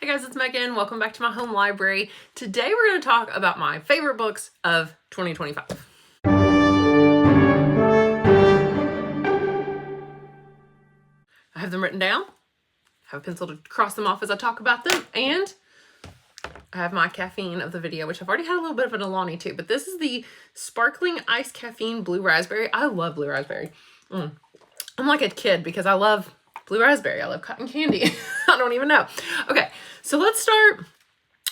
Hey guys, it's Megan. Welcome back to my home library. Today we're going to talk about my favorite books of 2025. I have them written down. I have a pencil to cross them off as I talk about them. And I have my caffeine of the video, which I've already had a little bit of an Alani too. But this is the Sparkling Iced Caffeine Blue Raspberry. I love blue raspberry. I'm like a kid because I love blue raspberry. I love cotton candy. I don't even know. Okay, so let's start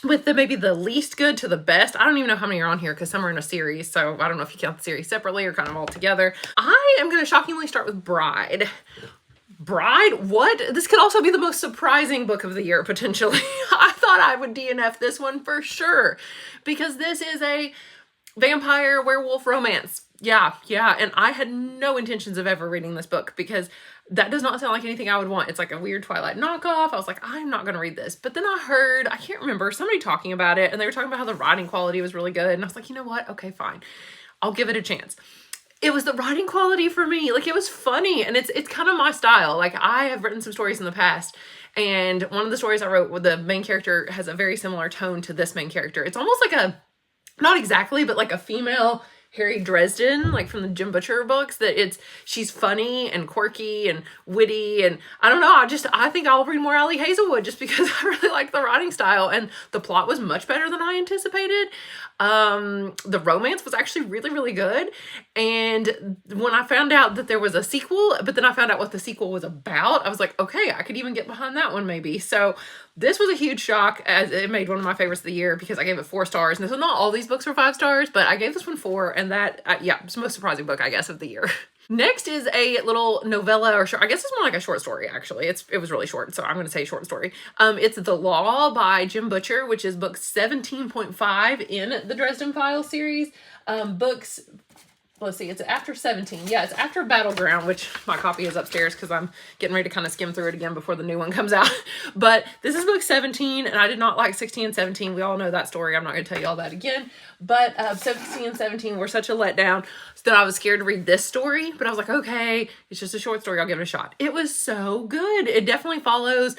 with maybe the least good to the best. I don't even know how many are on here because some are in a series. So I don't know if you count the series separately or kind of all together. I am going to shockingly start with Bride. Bride? What? This could also be the most surprising book of the year, potentially. I thought I would DNF this one for sure because this is a vampire werewolf romance. Yeah. And I had no intentions of ever reading this book because that does not sound like anything I would want. It's like a weird Twilight knockoff. I was like, I'm not going to read this. But then I heard, I can't remember, somebody talking about it, and they were talking about how the writing quality was really good. And I was like, you know what? Okay, fine. I'll give it a chance. It was the writing quality for me. Like, it was funny, and it's kind of my style. Like, I have written some stories in the past, and one of the stories I wrote with the main character has a very similar tone to this main character. It's almost like a, not exactly, but like a female Harry Dresden, like from the Jim Butcher books, that she's funny and quirky and witty, and I don't know, I think I'll read more Allie Hazelwood just because I really like the writing style, and the plot was much better than I anticipated. The romance was actually really, really good, and when I found out that there was a sequel, but then I found out what the sequel was about, I was like, okay, I could even get behind that one maybe. So this was a huge shock, as it made one of my favorites of the year because I gave it 4 stars. And so not all these books were 5 stars, but I gave this one 4, and that, it's the most surprising book, I guess, of the year. Next is a little novella, or short, I guess it's more like a short story, actually. It was really short, so I'm going to say short story. It's The Law by Jim Butcher, which is book 17.5 in the Dresden Files series. Let's see, it's after 17. Yeah, it's after Battleground, which my copy is upstairs because I'm getting ready to kind of skim through it again before the new one comes out. But this is book 17, and I did not like 16 and 17. We all know that story. I'm not going to tell you all that again. But 16 and 17 were such a letdown that I was scared to read this story. But I was like, okay, it's just a short story. I'll give it a shot. It was so good. It definitely follows,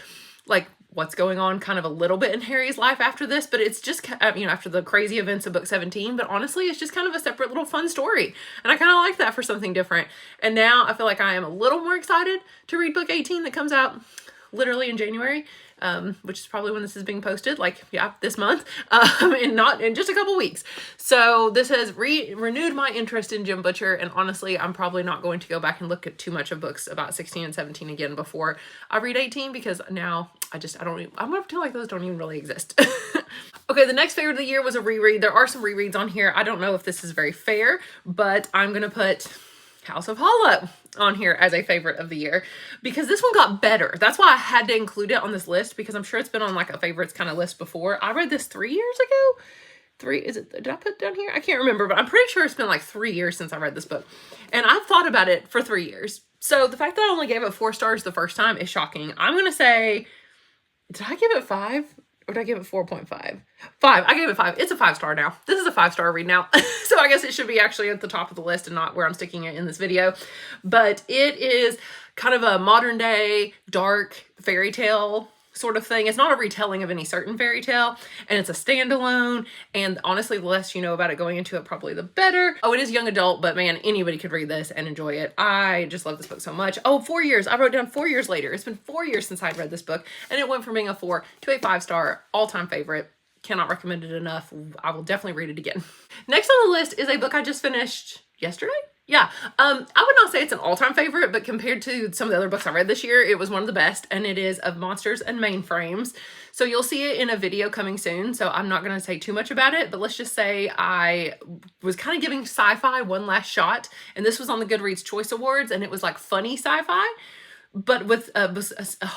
like, what's going on kind of a little bit in Harry's life after this, but it's just, after the crazy events of book 17, but honestly, it's just kind of a separate little fun story. And I kind of like that for something different. And now I feel like I am a little more excited to read book 18 that comes out literally in January, which is probably when this is being posted, this month, and not in just a couple weeks. So this has renewed my interest in Jim Butcher, and honestly, I'm probably not going to go back and look at too much of books about 16 and 17 again before I read 18, because now I'm gonna feel like those don't even really exist. Okay, the next favorite of the year was a reread. There are some rereads on here. I don't know if this is very fair, but I'm gonna put House of Hollow on here as a favorite of the year because this one got better. That's why I had to include it on this list, because I'm sure it's been on like a favorites kind of list before. I read this 3 years ago. Did I put it down here? I can't remember, but I'm pretty sure it's been like 3 years since I read this book. And I've thought about it for 3 years. So the fact that I only gave it 4 stars the first time is shocking. I'm going to say, did I give it 5? Or did I give it 4.5? 5. I gave it 5. It's a 5-star now. This is a 5-star read now. So I guess it should be actually at the top of the list and not where I'm sticking it in this video. But it is kind of a modern day dark fairy tale sort of thing. It's not a retelling of any certain fairy tale, and it's a standalone, and honestly, the less you know about it going into it, probably the better. Oh, it is young adult, but man, anybody could read this and enjoy it. I just love this book so much. Oh, 4 years. I wrote down 4 years later. It's been 4 years since I'd read this book, and it went from being a 4 to a 5-star all-time favorite. Cannot recommend it enough. I will definitely read it again. Next on the list is a book I just finished yesterday. Yeah, I would not say it's an all-time favorite, but compared to some of the other books I read this year, it was one of the best, and it is Of Monsters and Mainframes. So you'll see it in a video coming soon, so I'm not going to say too much about it, but let's just say I was kind of giving sci-fi one last shot, and this was on the Goodreads Choice Awards, and it was like funny sci-fi, but with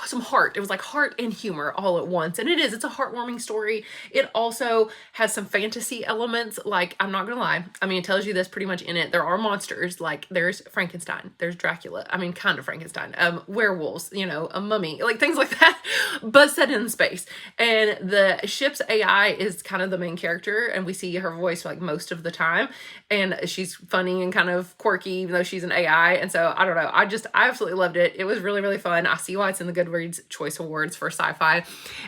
some heart. It was like heart and humor all at once. And it's a heartwarming story. It also has some fantasy elements. Like, I'm not gonna lie, I mean, it tells you this pretty much in it. There are monsters, like there's Frankenstein, there's Dracula, I mean, kind of Frankenstein, werewolves, a mummy, like things like that, but set in space. And the ship's AI is kind of the main character, and we see her voice like most of the time. And she's funny and kind of quirky, even though she's an AI. And so I don't know, I absolutely loved it. It was really, really fun. I see why it's in the Goodreads Choice Awards for sci-fi.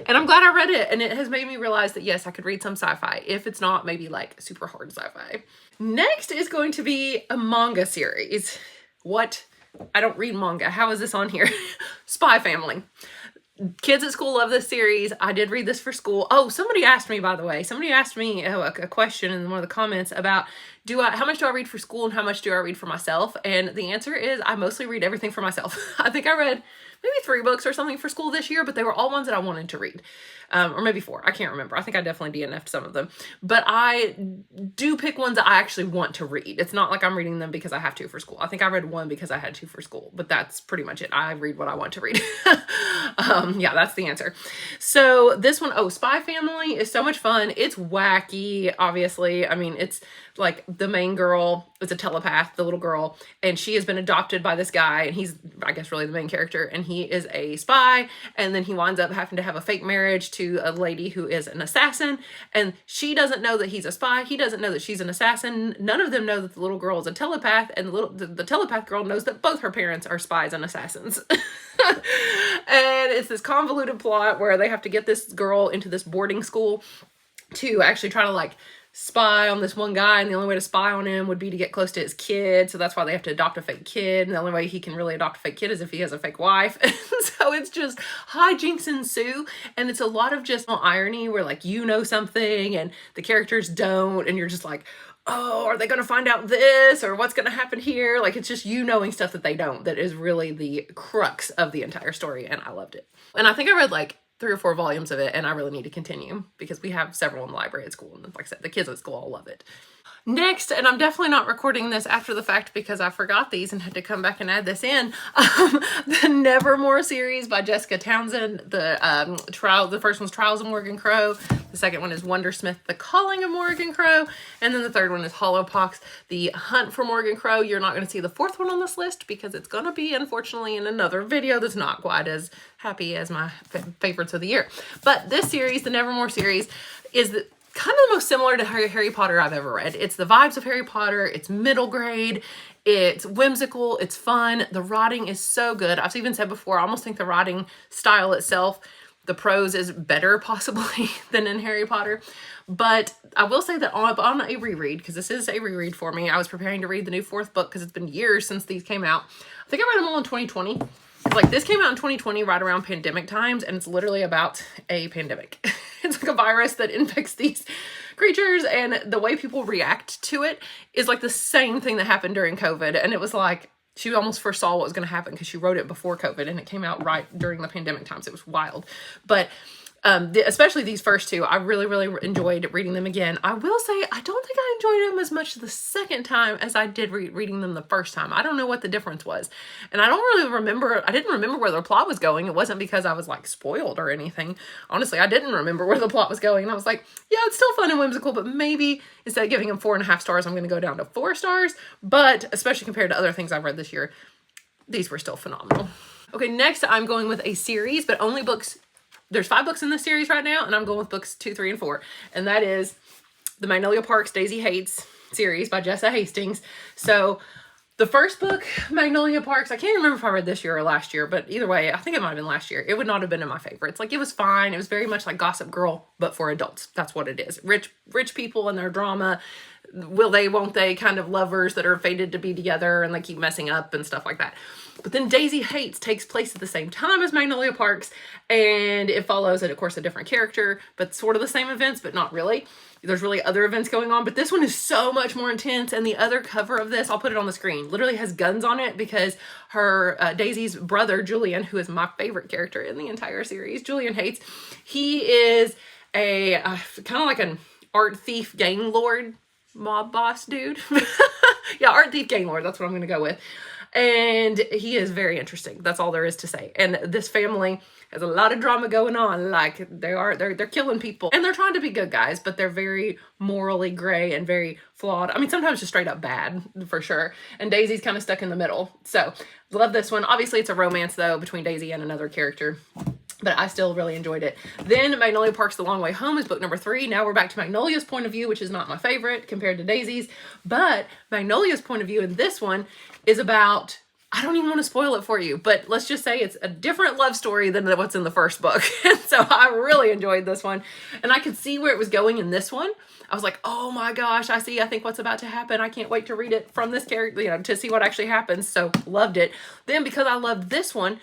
And I'm glad I read it. And it has made me realize that, yes, I could read some sci-fi. If it's not maybe like super hard sci-fi. Next is going to be a manga series. What? I don't read manga. How is this on here? Spy Family. Kids at school love this series. I did read this for school. Oh, somebody asked me, by the way, somebody asked me a question in one of the comments about how much do I read for school and how much do I read for myself? And the answer is I mostly read everything for myself. I think I read maybe 3 books or something for school this year, but they were all ones that I wanted to read. Or maybe 4. I can't remember. I think I definitely DNF'd some of them. But I do pick ones that I actually want to read. It's not like I'm reading them because I have to for school. I think I read 1 because I had to for school, but that's pretty much it. I read what I want to read. Yeah, that's the answer. So this one, Spy Family is so much fun. It's wacky, obviously. I mean, it's like the main girl is a telepath, the little girl, and she has been adopted by this guy, and he's, I guess, really the main character, and he is a spy, and then he winds up having to have a fake marriage to a lady who is an assassin, and she doesn't know that he's a spy. He doesn't know that she's an assassin. None of them know that the little girl is a telepath, and the telepath girl knows that both her parents are spies and assassins. And it's this convoluted plot where they have to get this girl into this boarding school to actually try to like spy on this one guy, and the only way to spy on him would be to get close to his kid, so that's why they have to adopt a fake kid, and the only way he can really adopt a fake kid is if he has a fake wife. So it's just hijinks ensue, and it's a lot of just irony where like you know something and the characters don't, and you're just like, oh, are they going to find out this, or what's going to happen here? Like, it's just you knowing stuff that they don't that is really the crux of the entire story, and I loved it. And I think I read like 3 or 4 volumes of it, and I really need to continue because we have several in the library at school, and like I said, the kids at school all love it. Next, and I'm definitely not recording this after the fact because I forgot these and had to come back and add this in, the Nevermore series by Jessica Townsend. The first one's Trials of Morgan Crow. The second one is Wondersmith, The Calling of Morgan Crow. And then the third one is Hollowpox, The Hunt for Morgan Crow. You're not going to see the 4th one on this list because it's going to be, unfortunately, in another video that's not quite as happy as my favorites of the year. But this series, the Nevermore series, is kind of the most similar to Harry Potter I've ever read. It's the vibes of Harry Potter. It's middle grade. It's whimsical. It's fun. The writing is so good. I've even said before, I almost think the writing style itself, the prose is better possibly than in Harry Potter. But I will say that on a reread, because this is a reread for me, I was preparing to read the new 4th book because it's been years since these came out. I think I read them all in 2020. Like, this came out in 2020 right around pandemic times, and it's literally about a pandemic. It's like a virus that infects these creatures, and the way people react to it is like the same thing that happened during COVID. And it was like, she almost foresaw what was going to happen because she wrote it before COVID, and it came out right during the pandemic times. It was wild. But especially these first 2, I really, really enjoyed reading them again. I will say, I don't think I enjoyed them as much the second time as I did reading them the first time. I don't know what the difference was. And I don't really remember, I didn't remember where the plot was going. It wasn't because I was like spoiled or anything. Honestly, I didn't remember where the plot was going. And I was like, yeah, it's still fun and whimsical, but maybe instead of giving them 4.5 stars, I'm going to go down to 4 stars. But especially compared to other things I've read this year, these were still phenomenal. Okay, next I'm going with a series, but only books. There's 5 books in this series right now, and I'm going with books 2, 3, and 4. And that is the Magnolia Parks Daisy Hates series by Jessa Hastings. So the first book, Magnolia Parks, I can't remember if I read this year or last year, but either way, I think it might have been last year. It would not have been in my favorites. Like, it was fine. It was very much like Gossip Girl, but for adults. That's what it is. Rich people and their drama. Will they, won't they, kind of lovers that are fated to be together and they keep messing up and stuff like that. But then Daisy Hates takes place at the same time as Magnolia Parks, and it follows, of course, a different character, but sort of the same events, but not really. There's really other events going on, but this one is so much more intense, and the other cover of this, I'll put it on the screen, literally has guns on it because her, Daisy's brother, Julian, who is my favorite character in the entire series, Julian Hates, he is a kind of like an art thief gang lord, mob boss dude. Yeah, art thief gang lord, that's what I'm going to go with. And he is very interesting. That's all there is to say. And this family has a lot of drama going on. Like, they're killing people. And they're trying to be good guys, but they're very morally gray and very flawed. I mean, sometimes just straight up bad, for sure. And Daisy's kind of stuck in the middle. So, love this one. Obviously, it's a romance, though, between Daisy and another character. But I still really enjoyed it. Then Magnolia Parks The Long Way Home is book number 3. Now we're back to Magnolia's point of view, which is not my favorite compared to Daisy's. But Magnolia's point of view in this one is about I don't even want to spoil it for you, but let's just say it's a different love story than what's in the first book. And so I really enjoyed this one. And I could see where it was going in this one. I was like, oh my gosh, I think what's about to happen. I can't wait to read it from this character, you know, to see what actually happens. So loved it. Then because I loved this one,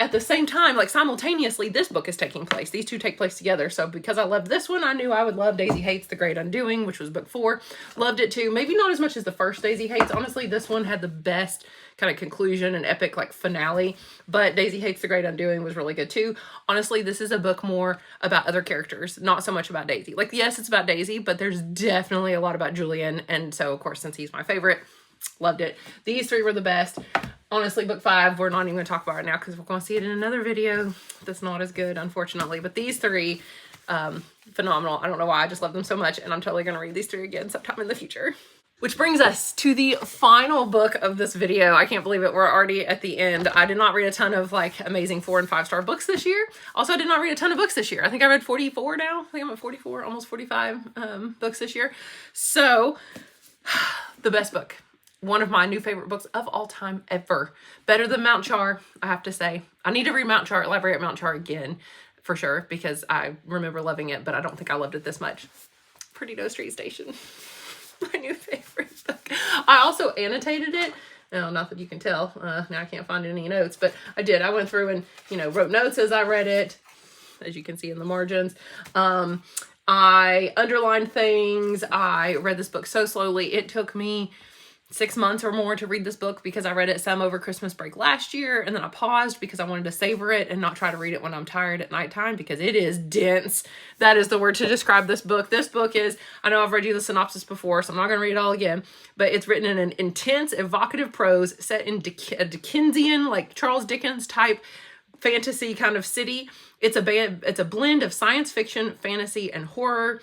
at the same time, like simultaneously, this book is taking place. These two take place together. So because I loved this one, I knew I would love Daisy Hates the Great Undoing, which was book 4. Loved it too. Maybe not as much as the first Daisy Hates. Honestly, this one had the best kind of conclusion and epic like finale. But Daisy Hates the Great Undoing was really good too. Honestly, this is a book more about other characters, not so much about Daisy. Like, yes, it's about Daisy, but there's definitely a lot about Julian. And so, of course, since he's my favorite, loved it. These 3 were the best. Honestly, book 5, we're not even going to talk about it now because we're going to see it in another video that's not as good, unfortunately. But these 3, phenomenal. I don't know why. I just love them so much. And I'm totally going to read these 3 again sometime in the future. Which brings us to the final book of this video. I can't believe it. We're already at the end. I did not read a ton of like amazing 4- and 5-star books this year. Also, I did not read a ton of books this year. I think I read 44 now. I think I'm at 44, almost 45 books this year. So, the best book. One of my new favorite books of all time ever. Better than Mount Char, I have to say. I need to read Mount Char, Library at Mount Char again, for sure, because I remember loving it, but I don't think I loved it this much. Perdido Street Station. My new favorite book. I also annotated it. No, not that you can tell. Now I can't find any notes, but I did. I went through and, you know, wrote notes as I read it, as you can see in the margins. I underlined things. I read this book so slowly. It took me 6 months or more to read this book because I read it some over Christmas break last year, and then I paused because I wanted to savor it and not try to read it when I'm tired at nighttime because it is dense. That is the word to describe this book. This book is, I know I've read you the synopsis before, so I'm not going to read it all again, but it's written in an intense, evocative prose set in a Dickensian, like Charles Dickens type fantasy kind of city. It's a blend of science fiction, fantasy, and horror.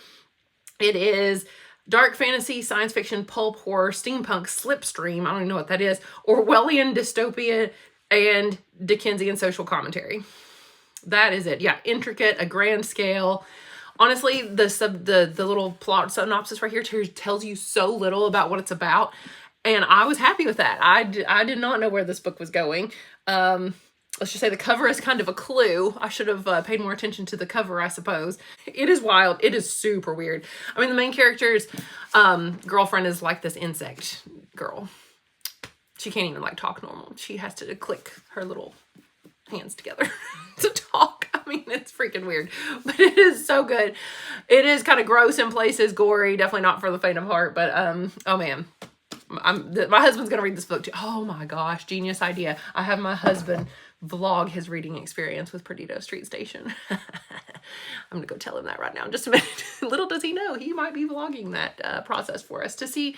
It is dark fantasy, science fiction, pulp, horror, steampunk, slipstream, I don't even know what that is, Orwellian dystopia, and Dickensian social commentary. That is it. Yeah, intricate, a grand scale. Honestly, the little plot synopsis right here tells you so little about what it's about, and I was happy with that. I did not know where this book was going. Let's just say the cover is kind of a clue. I should have paid more attention to the cover, I suppose. It is wild. It is super weird. I mean, the main character's girlfriend is like this insect girl. She can't even like talk normal. She has to click her little hands together to talk. I mean, it's freaking weird, but it is so good. It is kind of gross in places, gory, definitely not for the faint of heart, but oh man. My husband's gonna read this book too. Oh my gosh, genius idea. I have my husband vlog his reading experience with Perdido Street Station. I'm gonna go tell him that right now in just a minute. Little does he know, he might be vlogging that process for us to see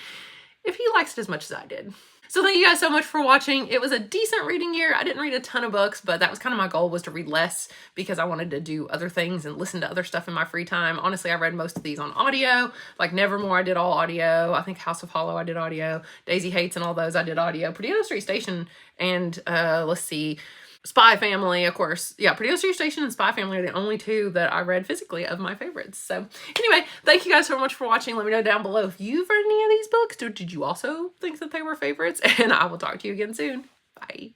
if he likes it as much as I did. So thank you guys so much for watching. It was a decent reading year. I didn't read a ton of books, but that was kind of my goal, was to read less because I wanted to do other things and listen to other stuff in my free time. Honestly, I read most of these on audio. Like Nevermore, I did all audio. I think House of Hollow, I did audio. Daisy Hates and all those, I did audio. Perdido Street Station and let's see, Spy Family, of course. Yeah, Perdido Street Station and Spy Family are the only 2 that I read physically of my favorites. So anyway, thank you guys so much for watching. Let me know down below if you've read any of these books, or did you also think that they were favorites? And I will talk to you again soon. Bye.